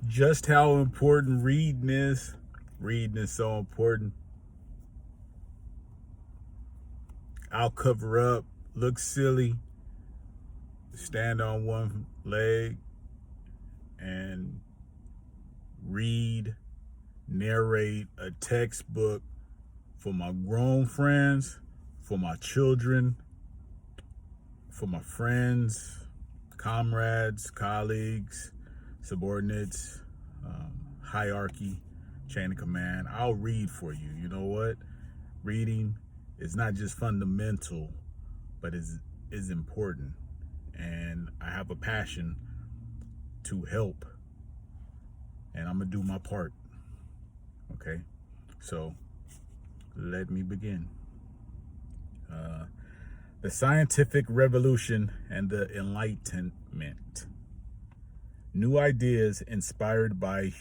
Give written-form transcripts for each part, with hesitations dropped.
just how important reading is. Reading is so important. I'll cover up, look silly, stand on one leg, and read, narrate a textbook for my grown friends, for my children, for my friends, comrades, colleagues, subordinates, hierarchy, chain of command. I'll read for you. You know what? Reading is not just fundamental, but is important. And I have a passion to help, and I'm gonna do my part. Okay, so let me begin. The scientific revolution and the Enlightenment. New ideas inspired by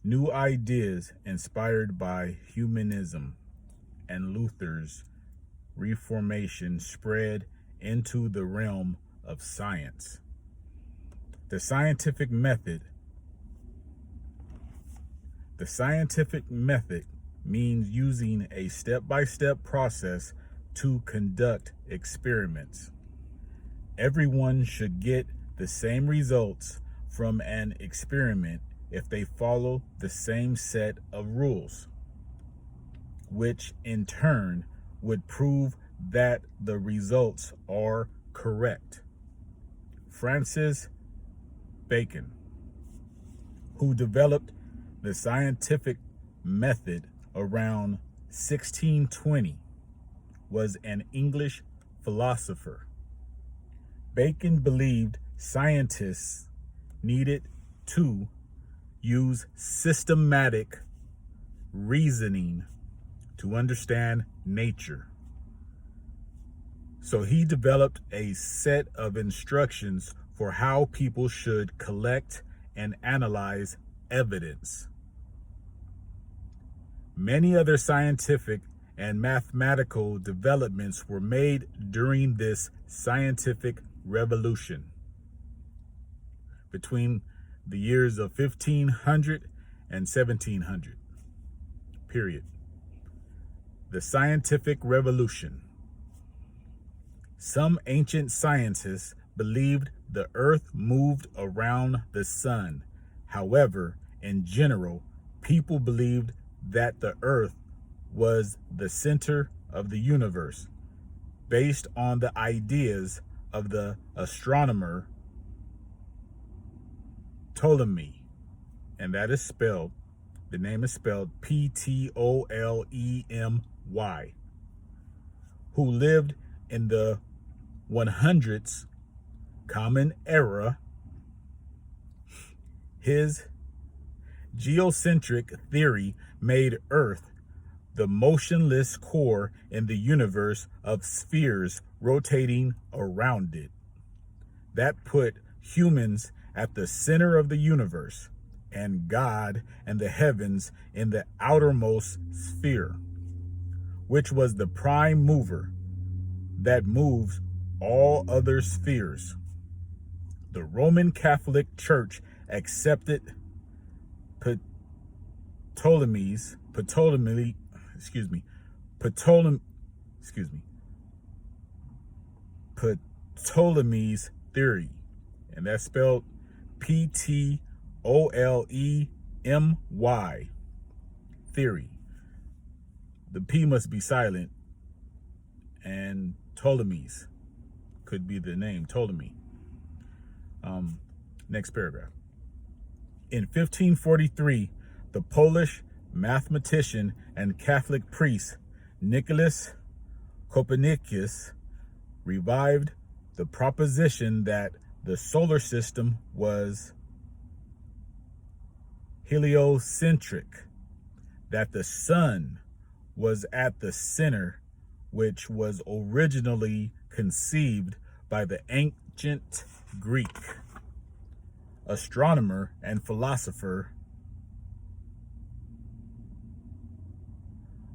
New ideas inspired by humanism and Luther's Reformation spread into the realm of science. The scientific method means using a step-by-step process to conduct experiments. Everyone should get the same results from an experiment if they follow the same set of rules, which in turn would prove that the results are correct. Francis Bacon, who developed the scientific method around 1620, was an English philosopher. Bacon believed scientists needed to use systematic reasoning to understand nature. So he developed a set of instructions for how people should collect and analyze evidence. Many other scientific and mathematical developments were made during this scientific revolution between the years of 1500 and 1700. Period. The scientific revolution. Some ancient scientists believed the earth moved around the sun. However, in general, people believed that the earth was the center of the universe, based on the ideas of the astronomer Ptolemy, and that is spelled, the name is spelled Ptolemy, who lived in the 100s Common Era. His geocentric theory made Earth the motionless core in the universe of spheres rotating around it. That put humans at the center of the universe, and God and the heavens in the outermost sphere, which was the prime mover that moves all other spheres. The Roman Catholic Church accepted Ptolemy's theory, and that's spelled Ptolemy theory. The P must be silent, and Ptolemy's could be the name, Ptolemy. Next paragraph. In 1543, the Polish mathematician and Catholic priest Nicholas Copernicus revived the proposition that the solar system was heliocentric, that the sun was at the center, which was originally conceived by the ancient Greek astronomer and philosopher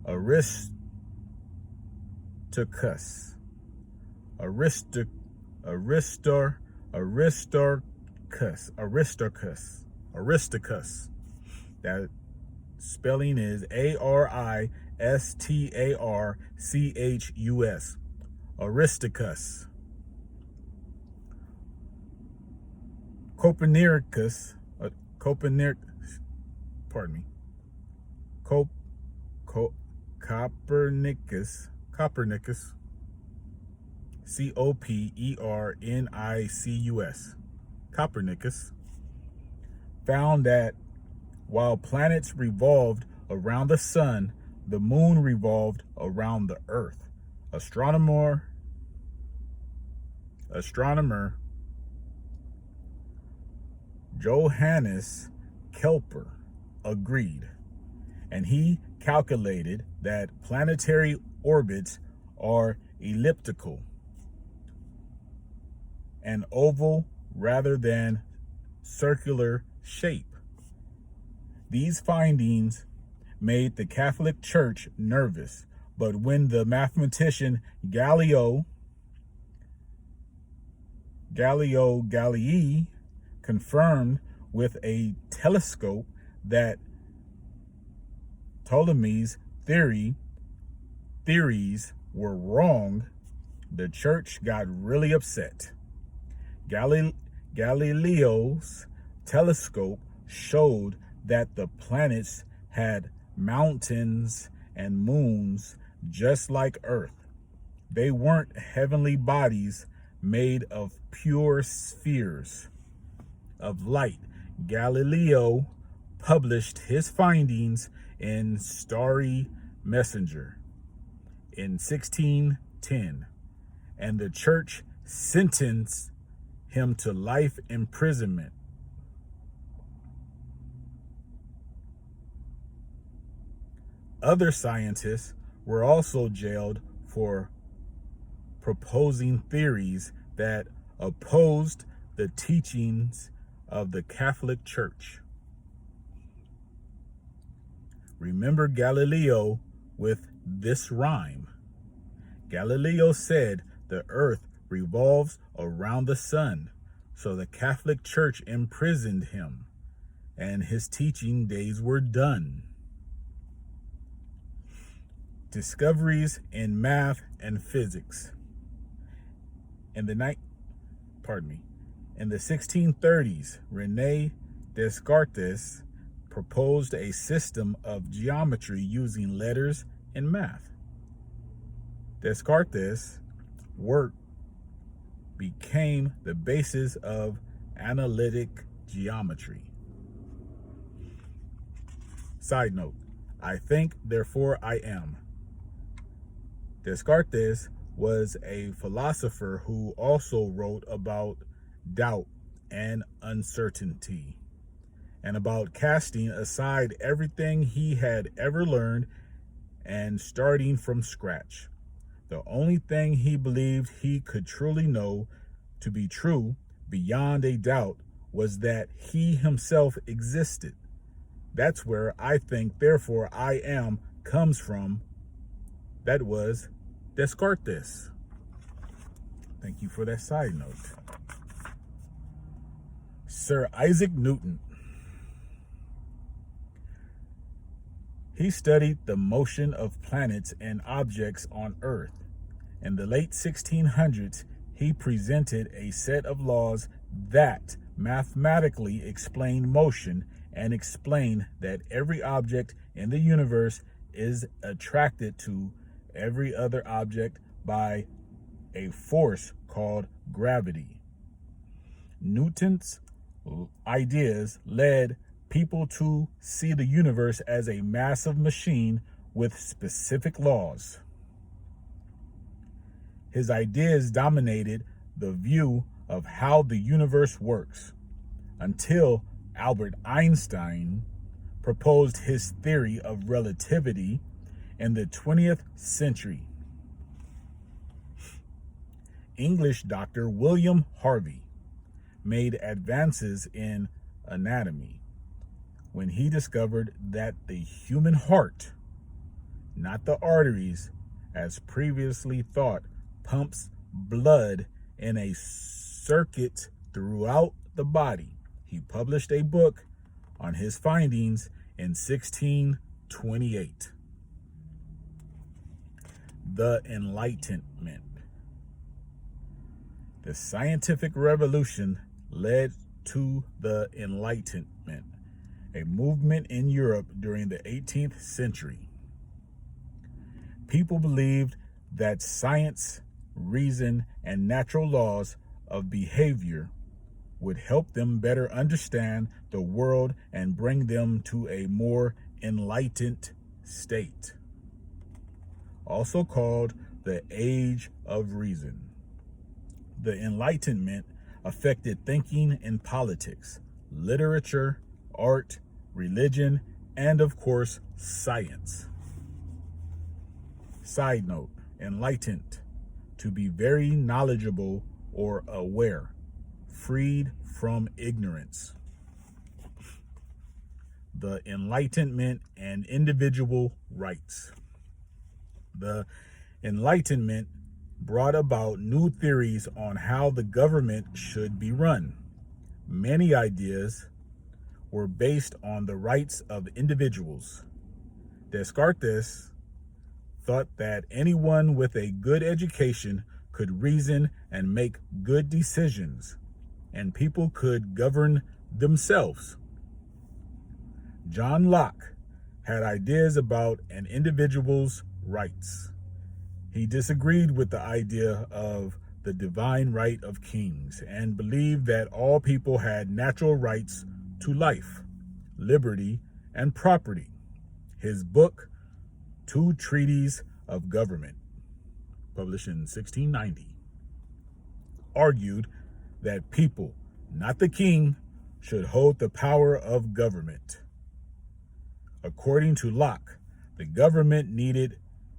Aristarchus. Aristarchus. That spelling is Aristarchus. Aristarchus. Copernicus, Copernicus, Copernicus, Copernicus, found that while planets revolved around the sun, the moon revolved around the earth. Astronomer Johannes Kepler agreed, and he calculated that planetary orbits are elliptical and oval rather than circular shape. These findings made the Catholic Church nervous, but when the mathematician Galilei confirmed with a telescope that Ptolemy's theories were wrong, the church got really upset. Galileo's telescope showed that the planets had mountains and moons just like Earth. They weren't heavenly bodies made of pure spheres of light. Galileo published his findings in Starry Messenger in 1610, and the church sentenced him to life imprisonment. Other scientists were also jailed for proposing theories that opposed the teachings of the Catholic Church. Remember Galileo with this rhyme. Galileo said the earth revolves around the sun, so the Catholic Church imprisoned him, and his teaching days were done. Discoveries in math and physics. In the 1630s, René Descartes proposed a system of geometry using letters and math. Descartes' work became the basis of analytic geometry. Side note, I think, therefore I am. Descartes was a philosopher who also wrote about doubt and uncertainty, and about casting aside everything he had ever learned and starting from scratch. The only thing he believed he could truly know to be true beyond a doubt was that he himself existed. That's where I think, therefore I am comes from. That was Descartes. Thank you for that side note. Sir Isaac Newton. He studied the motion of planets and objects on Earth. In the late 1600s, he presented a set of laws that mathematically explained motion and explained that every object in the universe is attracted to every other object by a force called gravity. Newton's ideas led people to see the universe as a massive machine with specific laws. His ideas dominated the view of how the universe works until Albert Einstein proposed his theory of relativity in the 20th century. English doctor William Harvey made advances in anatomy when he discovered that the human heart, not the arteries as previously thought, pumps blood in a circuit throughout the body. He published a book on his findings in 1628. The Enlightenment. The scientific revolution led to the Enlightenment, a movement in Europe during the 18th century. People believed that science, reason, and natural laws of behavior would help them better understand the world and bring them to a more enlightened state, also called the Age of Reason. The Enlightenment affected thinking in politics, literature, art, religion, and of course, science. Side note, enlightened, to be very knowledgeable or aware, freed from ignorance. The Enlightenment and individual rights. The Enlightenment brought about new theories on how the government should be run. Many ideas were based on the rights of individuals. Descartes thought that anyone with a good education could reason and make good decisions, and people could govern themselves. John Locke had ideas about an individual's rights. He disagreed with the idea of the divine right of kings and believed that all people had natural rights to life, liberty, and property. His book, Two Treatises of Government, published in 1690, argued that people, not the king, should hold the power of government. According to Locke, the government needed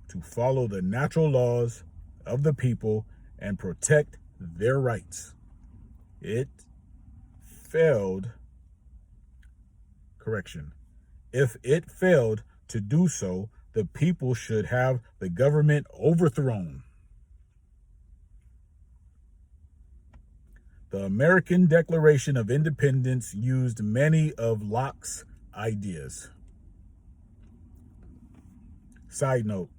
to follow the natural laws of the people and protect their rights. If it failed to do so, the people should have the government overthrown. The American Declaration of Independence used many of Locke's ideas. Side note,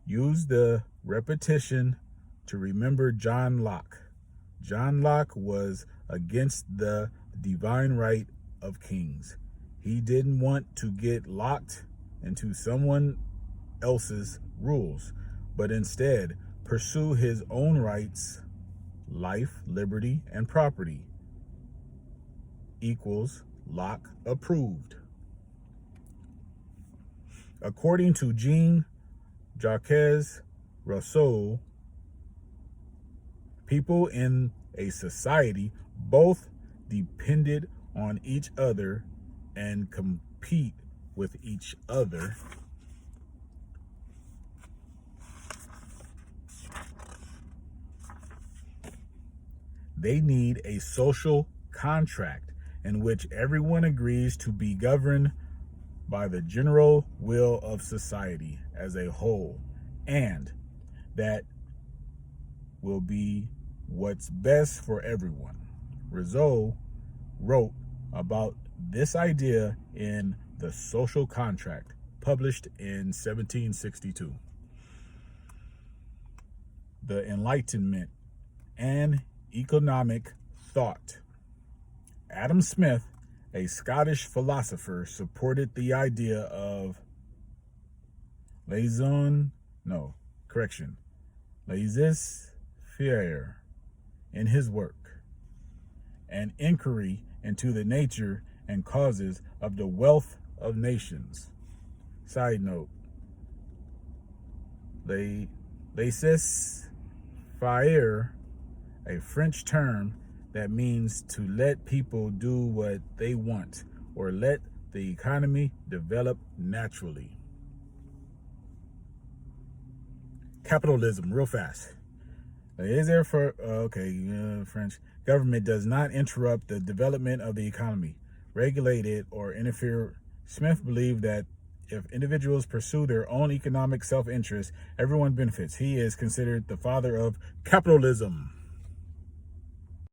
use the repetition to remember John Locke. John Locke was against the divine right of kings. He didn't want to get locked into someone else's rules, but instead pursue his own rights, life, liberty, and property. Equals Locke approved. According to Jean-Jacques Rousseau, people in a society both depended on each other and compete with each other. They need a social contract in which everyone agrees to be governed by the general will of society as a whole, and that will be what's best for everyone. Rousseau wrote about this idea in The Social Contract, published in 1762. The Enlightenment and economic thought. Adam Smith, a Scottish philosopher, supported the idea of laissez-faire in his work, an inquiry into the nature and causes of the wealth of nations. Side note, laissez-faire, a French term that means to let people do what they want or let the economy develop naturally. Capitalism, real fast. French. Government does not interrupt the development of the economy, regulate it, or interfere. Smith believed that if individuals pursue their own economic self-interest, everyone benefits. He is considered the father of capitalism.